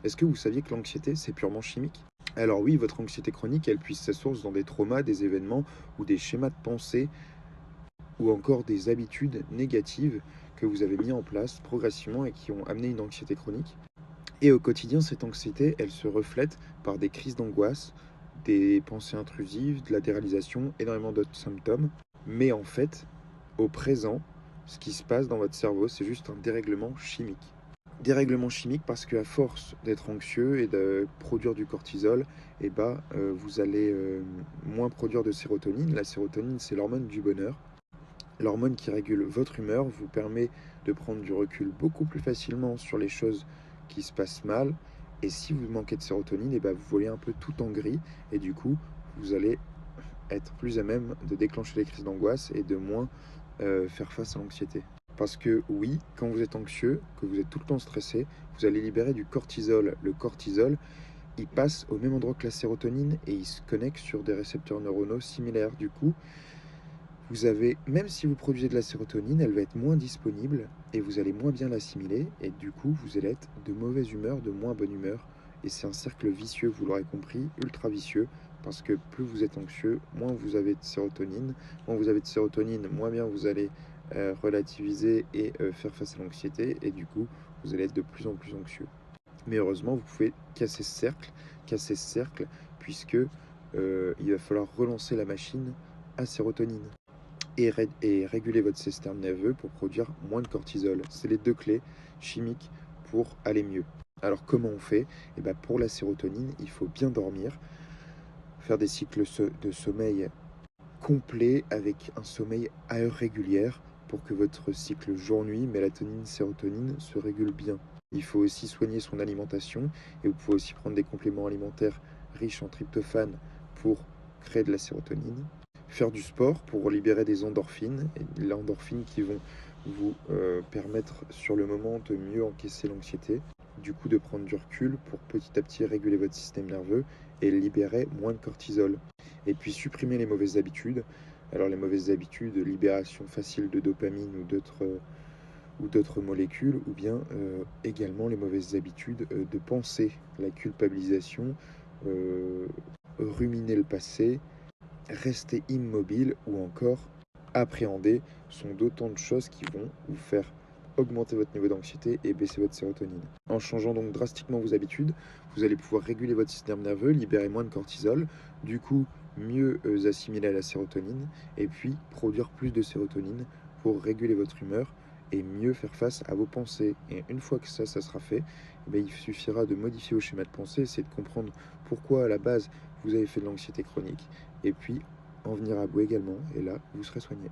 Est-ce que vous saviez que l'anxiété, c'est purement chimique? Alors oui, votre anxiété chronique, elle puise sa source dans des traumas, des événements ou des schémas de pensée ou encore des habitudes négatives que vous avez mis en place progressivement et qui ont amené une anxiété chronique. Et au quotidien, cette anxiété, elle se reflète par des crises d'angoisse, des pensées intrusives, de la déréalisation, énormément d'autres symptômes. Mais en fait, au présent, ce qui se passe dans votre cerveau, c'est juste un dérèglement chimique. Dérèglement chimique parce qu'à force d'être anxieux et de produire du cortisol, vous allez moins produire de sérotonine. La sérotonine, c'est l'hormone du bonheur. L'hormone qui régule votre humeur vous permet de prendre du recul beaucoup plus facilement sur les choses qui se passent mal. Et si vous manquez de sérotonine, vous voyez un peu tout en gris. Et du coup, vous allez être plus à même de déclencher les crises d'angoisse et de moins faire face à l'anxiété. Parce que oui, quand vous êtes anxieux, que vous êtes tout le temps stressé, vous allez libérer du cortisol. Le cortisol, il passe au même endroit que la sérotonine et il se connecte sur des récepteurs neuronaux similaires. Du coup, vous avez, même si vous produisez de la sérotonine, elle va être moins disponible et vous allez moins bien l'assimiler. Et du coup, vous allez être de mauvaise humeur, de moins bonne humeur. Et c'est un cercle vicieux, vous l'aurez compris, ultra vicieux. Parce que plus vous êtes anxieux, moins vous avez de sérotonine. Moins vous avez de sérotonine, moins bien vous allez relativiser et faire face à l'anxiété. Et du coup, vous allez être de plus en plus anxieux. Mais heureusement, vous pouvez casser ce cercle, puisque il va falloir relancer la machine à sérotonine et réguler votre système nerveux pour produire moins de cortisol. C'est les deux clés chimiques pour aller mieux. Alors comment on fait? Pour la sérotonine, il faut bien dormir, faire des cycles de sommeil complets avec un sommeil à heure régulière pour que votre cycle jour-nuit, mélatonine, sérotonine, se régule bien. Il faut aussi soigner son alimentation et vous pouvez aussi prendre des compléments alimentaires riches en tryptophane pour créer de la sérotonine. Faire du sport pour libérer des endorphines, et les endorphines qui vont vous permettre sur le moment de mieux encaisser l'anxiété, du coup de prendre du recul pour petit à petit réguler votre système nerveux et libérer moins de cortisol. Et puis supprimer les mauvaises habitudes. Alors les mauvaises habitudes, libération facile de dopamine ou d'autres molécules, ou bien également les mauvaises habitudes de penser, la culpabilisation, euh, ruminer le passé, rester immobile ou encore appréhender sont d'autant de choses qui vont vous faire augmenter votre niveau d'anxiété et baisser votre sérotonine. En changeant donc drastiquement vos habitudes, vous allez pouvoir réguler votre système nerveux, libérer moins de cortisol, du coup mieux assimiler la sérotonine et puis produire plus de sérotonine pour réguler votre humeur et mieux faire face à vos pensées. Et une fois que ça sera fait, il suffira de modifier vos schémas de pensée, essayer de comprendre pourquoi à la base vous avez fait de l'anxiété chronique et puis en venir à bout également, et là, vous serez soigné.